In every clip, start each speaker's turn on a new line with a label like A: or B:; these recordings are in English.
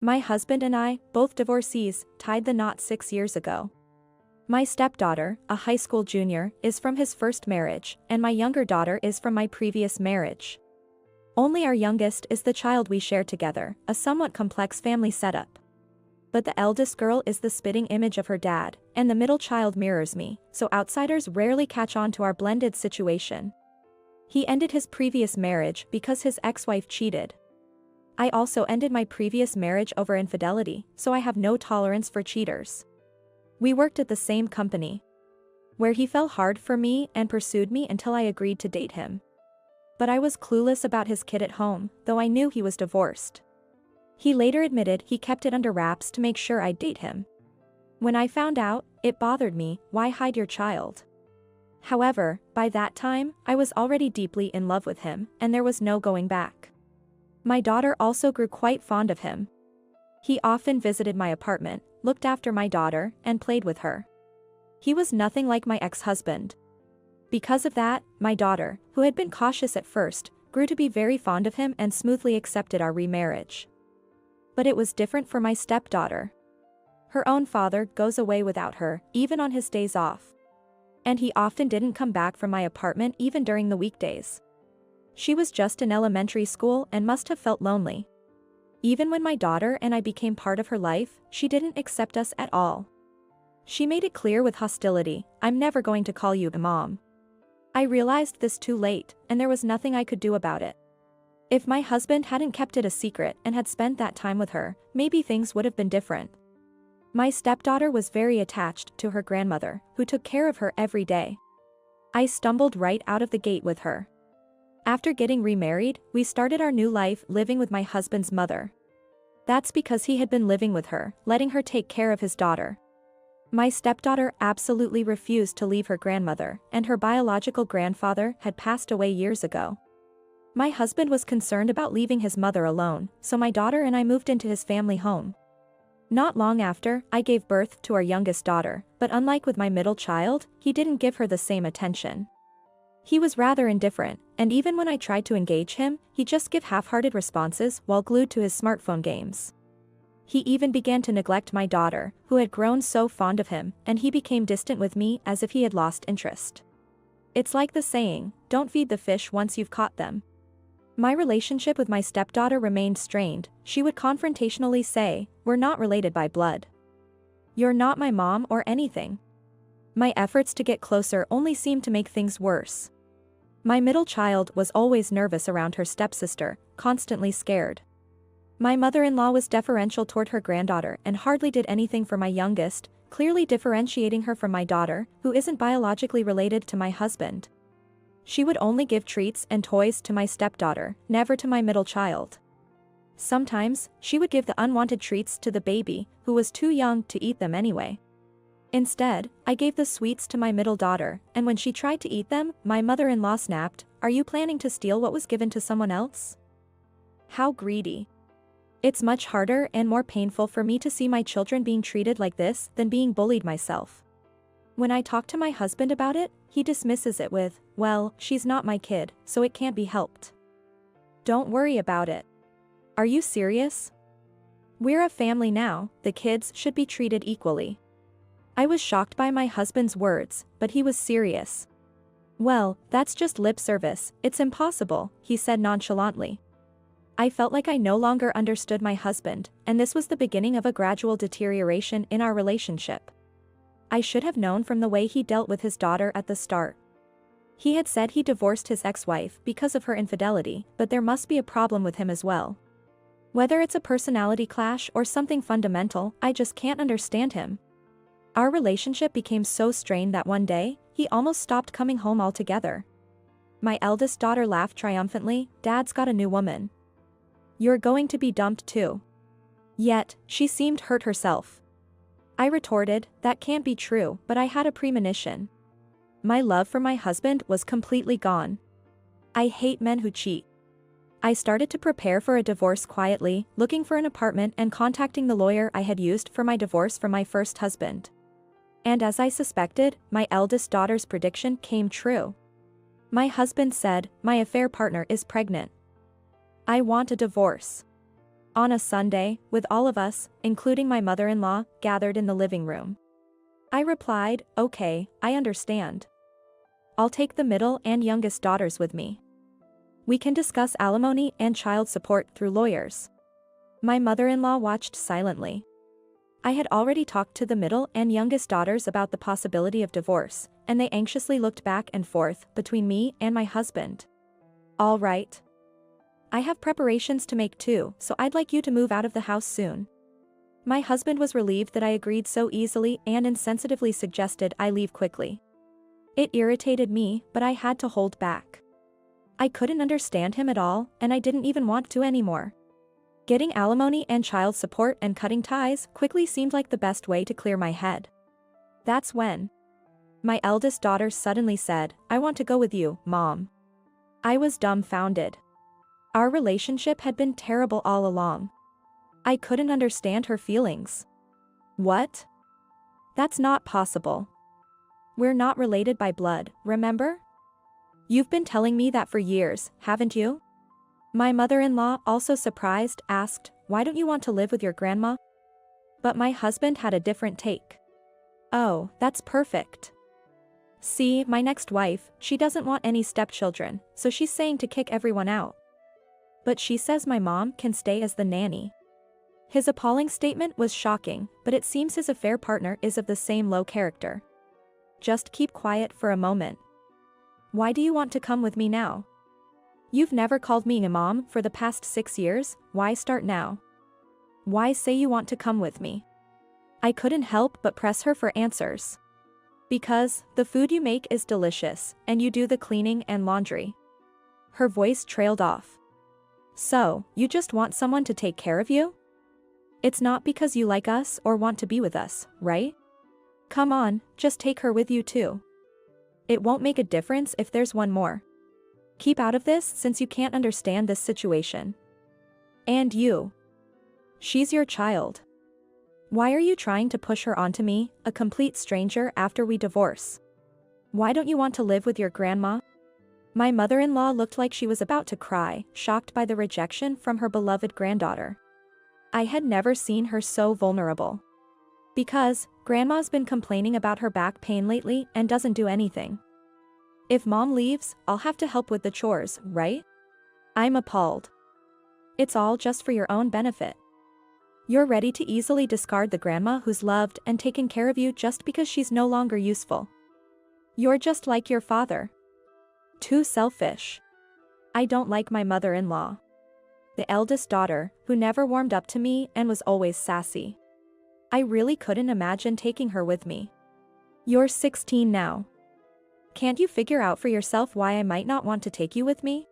A: My husband and I, both divorcees, tied the knot 6 years ago. My stepdaughter, a high school junior, is from his first marriage, and my younger daughter is from my previous marriage. Only our youngest is the child we share together, a somewhat complex family setup. But the eldest girl is the spitting image of her dad, and the middle child mirrors me, so outsiders rarely catch on to our blended situation. He ended his previous marriage because his ex-wife cheated. I also ended my previous marriage over infidelity, so I have no tolerance for cheaters. We worked at the same company, where he fell hard for me and pursued me until I agreed to date him. But I was clueless about his kid at home, though I knew he was divorced. He later admitted he kept it under wraps to make sure I'd date him. When I found out, it bothered me. Why hide your child? However, by that time, I was already deeply in love with him, and there was no going back. My daughter also grew quite fond of him. He often visited my apartment, looked after my daughter, and played with her. He was nothing like my ex-husband. Because of that, my daughter, who had been cautious at first, grew to be very fond of him and smoothly accepted our remarriage. But it was different for my stepdaughter. Her own father goes away without her, even on his days off. And he often didn't come back from my apartment even during the weekdays. She was just in elementary school and must have felt lonely. Even when my daughter and I became part of her life, she didn't accept us at all. She made it clear with hostility, "I'm never going to call you Mom." I realized this too late, and there was nothing I could do about it. If my husband hadn't kept it a secret and had spent that time with her, maybe things would have been different. My stepdaughter was very attached to her grandmother, who took care of her every day. I stumbled right out of the gate with her. After getting remarried, we started our new life living with my husband's mother. That's because he had been living with her, letting her take care of his daughter. My stepdaughter absolutely refused to leave her grandmother, and her biological grandfather had passed away years ago. My husband was concerned about leaving his mother alone, so my daughter and I moved into his family home. Not long after, I gave birth to our youngest daughter, but unlike with my middle child, he didn't give her the same attention. He was rather indifferent, and even when I tried to engage him, he'd just give half-hearted responses while glued to his smartphone games. He even began to neglect my daughter, who had grown so fond of him, and he became distant with me as if he had lost interest. It's like the saying, "Don't feed the fish once you've caught them." My relationship with my stepdaughter remained strained. She would confrontationally say, "We're not related by blood. You're not my mom or anything." My efforts to get closer only seemed to make things worse. My middle child was always nervous around her stepsister, constantly scared. My mother-in-law was deferential toward her granddaughter and hardly did anything for my youngest, clearly differentiating her from my daughter, who isn't biologically related to my husband. She would only give treats and toys to my stepdaughter, never to my middle child. Sometimes, she would give the unwanted treats to the baby, who was too young to eat them anyway. Instead, I gave the sweets to my middle daughter, and when she tried to eat them, my mother-in-law snapped, "Are you planning to steal what was given to someone else?" How greedy. It's much harder and more painful for me to see my children being treated like this than being bullied myself. When I talk to my husband about it, he dismisses it with, "Well, she's not my kid, so it can't be helped. Don't worry about it." Are you serious? We're a family now, the kids should be treated equally. I was shocked by my husband's words, but he was serious. "Well, that's just lip service, it's impossible," he said nonchalantly. I felt like I no longer understood my husband, and this was the beginning of a gradual deterioration in our relationship. I should have known from the way he dealt with his daughter at the start. He had said he divorced his ex-wife because of her infidelity, but there must be a problem with him as well. Whether it's a personality clash or something fundamental, I just can't understand him. Our relationship became so strained that one day, he almost stopped coming home altogether. My eldest daughter laughed triumphantly, "Dad's got a new woman. You're going to be dumped too." Yet, she seemed hurt herself. I retorted, "That can't be true," but I had a premonition. My love for my husband was completely gone. I hate men who cheat. I started to prepare for a divorce quietly, looking for an apartment and contacting the lawyer I had used for my divorce from my first husband. And as I suspected, my eldest daughter's prediction came true. My husband said, "My affair partner is pregnant. I want a divorce." On a Sunday, with all of us, including my mother-in-law, gathered in the living room. I replied, "Okay, I understand. I'll take the middle and youngest daughters with me. We can discuss alimony and child support through lawyers." My mother-in-law watched silently. I had already talked to the middle and youngest daughters about the possibility of divorce, and they anxiously looked back and forth between me and my husband. "All right. I have preparations to make too, so I'd like you to move out of the house soon." My husband was relieved that I agreed so easily and insensitively suggested I leave quickly. It irritated me, but I had to hold back. I couldn't understand him at all, and I didn't even want to anymore. Getting alimony and child support and cutting ties quickly seemed like the best way to clear my head. That's when my eldest daughter suddenly said, "I want to go with you, Mom." I was dumbfounded. Our relationship had been terrible all along. I couldn't understand her feelings. What? That's not possible. We're not related by blood, remember? You've been telling me that for years, haven't you? My mother-in-law, also surprised, asked, "Why don't you want to live with your grandma?" But my husband had a different take. "Oh, that's perfect. See, my next wife, she doesn't want any stepchildren, so she's saying to kick everyone out. But she says my mom can stay as the nanny." His appalling statement was shocking, but it seems his affair partner is of the same low character. Just keep quiet for a moment. Why do you want to come with me now? You've never called me a mom for the past 6 years, why start now? Why say you want to come with me? I couldn't help but press her for answers. Because the food you make is delicious, and you do the cleaning and laundry. Her voice trailed off. So, you just want someone to take care of you? It's not because you like us or want to be with us, right? Come on, just take her with you too. It won't make a difference if there's one more. Keep out of this since you can't understand this situation. And you. She's your child. Why are you trying to push her onto me, a complete stranger, after we divorce? Why don't you want to live with your grandma? My mother-in-law looked like she was about to cry, shocked by the rejection from her beloved granddaughter. I had never seen her so vulnerable. Because, Grandma's been complaining about her back pain lately and doesn't do anything. If Mom leaves, I'll have to help with the chores, right? I'm appalled. It's all just for your own benefit. You're ready to easily discard the grandma who's loved and taken care of you just because she's no longer useful. You're just like your father. Too selfish. I don't like my mother-in-law. The eldest daughter, who never warmed up to me and was always sassy. I really couldn't imagine taking her with me. You're 16 now. Can't you figure out for yourself why I might not want to take you with me?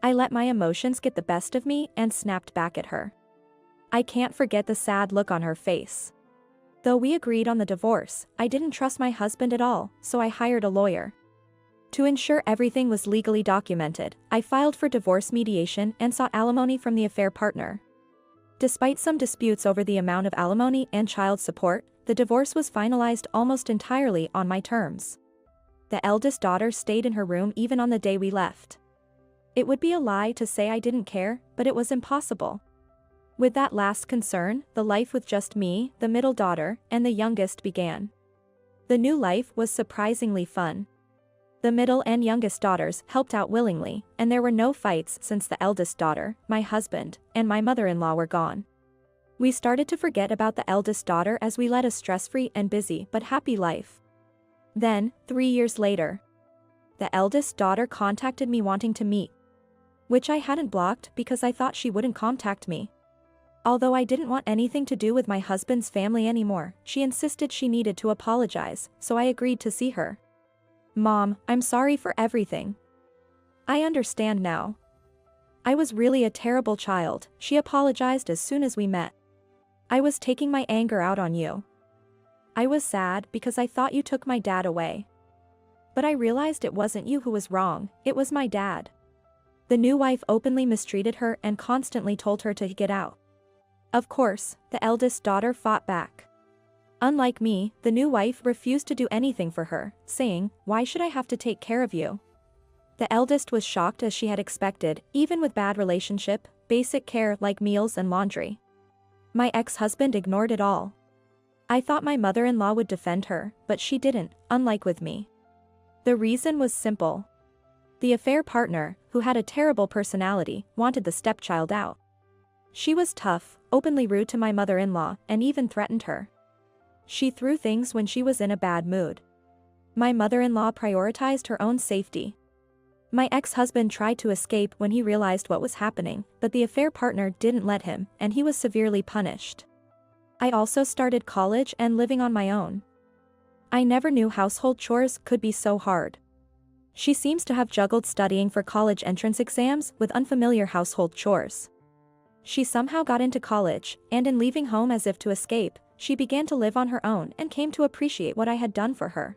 A: I let my emotions get the best of me and snapped back at her. I can't forget the sad look on her face. Though we agreed on the divorce, I didn't trust my husband at all, so I hired a lawyer. To ensure everything was legally documented, I filed for divorce mediation and sought alimony from the affair partner. Despite some disputes over the amount of alimony and child support, the divorce was finalized almost entirely on my terms. The eldest daughter stayed in her room even on the day we left. It would be a lie to say I didn't care, but it was impossible. With that last concern, the life with just me, the middle daughter, and the youngest began. The new life was surprisingly fun. The middle and youngest daughters helped out willingly, and there were no fights since the eldest daughter, my husband, and my mother-in-law were gone. We started to forget about the eldest daughter as we led a stress-free and busy but happy life. Then, 3 years later, the eldest daughter contacted me wanting to meet, which I hadn't blocked because I thought she wouldn't contact me. Although I didn't want anything to do with my husband's family anymore, she insisted she needed to apologize, so I agreed to see her. "Mom, I'm sorry for everything. I understand now. I was really a terrible child," she apologized as soon as we met. "I was taking my anger out on you. I was sad because I thought you took my dad away. But I realized it wasn't you who was wrong, it was my dad." The new wife openly mistreated her and constantly told her to get out. Of course, the eldest daughter fought back. Unlike me, the new wife refused to do anything for her, saying, "Why should I have to take care of you?" The eldest was shocked as she had expected, even with bad relationship, basic care like meals and laundry. My ex-husband ignored it all. I thought my mother-in-law would defend her, but she didn't, unlike with me. The reason was simple. The affair partner, who had a terrible personality, wanted the stepchild out. She was tough, openly rude to my mother-in-law, and even threatened her. She threw things when she was in a bad mood. My mother-in-law prioritized her own safety. My ex-husband tried to escape when he realized what was happening, but the affair partner didn't let him, and he was severely punished. I also started college and living on my own. I never knew household chores could be so hard. She seems to have juggled studying for college entrance exams with unfamiliar household chores. She somehow got into college, and in leaving home as if to escape, she began to live on her own and came to appreciate what I had done for her.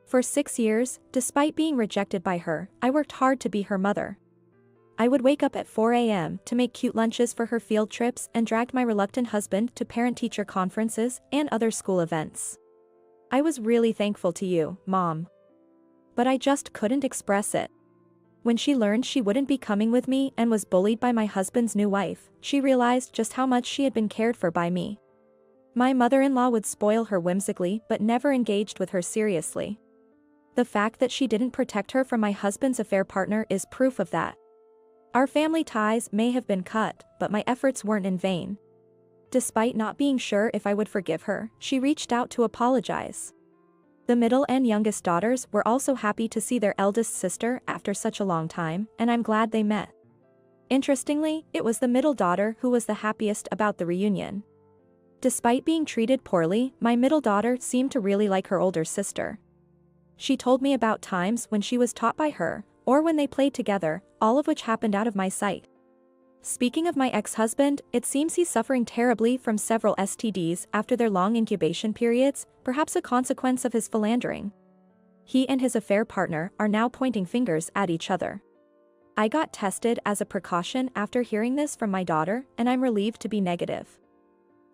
A: For 6 years, despite being rejected by her, I worked hard to be her mother. I would wake up at 4 a.m. to make cute lunches for her field trips and dragged my reluctant husband to parent-teacher conferences and other school events. I was really thankful to you, Mom. But I just couldn't express it. When she learned she wouldn't be coming with me and was bullied by my husband's new wife, she realized just how much she had been cared for by me. My mother-in-law would spoil her whimsically but never engaged with her seriously. The fact that she didn't protect her from my husband's affair partner is proof of that. Our family ties may have been cut, but my efforts weren't in vain. Despite not being sure if I would forgive her, she reached out to apologize. The middle and youngest daughters were also happy to see their eldest sister after such a long time, and I'm glad they met. Interestingly, it was the middle daughter who was the happiest about the reunion. Despite being treated poorly, my middle daughter seemed to really like her older sister. She told me about times when she was taught by her, or when they played together, all of which happened out of my sight. Speaking of my ex-husband, it seems he's suffering terribly from several STDs after their long incubation periods, perhaps a consequence of his philandering. He and his affair partner are now pointing fingers at each other. I got tested as a precaution after hearing this from my daughter, and I'm relieved to be negative.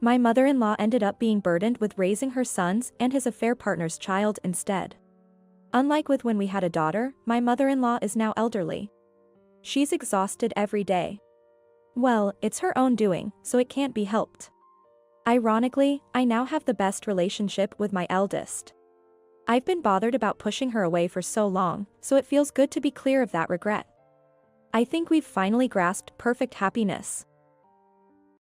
A: My mother-in-law ended up being burdened with raising her sons and his affair partner's child instead. Unlike with when we had a daughter, my mother-in-law is now elderly. She's exhausted every day. Well, it's her own doing, so it can't be helped. Ironically, I now have the best relationship with my eldest. I've been bothered about pushing her away for so long, so it feels good to be clear of that regret. I think we've finally grasped perfect happiness.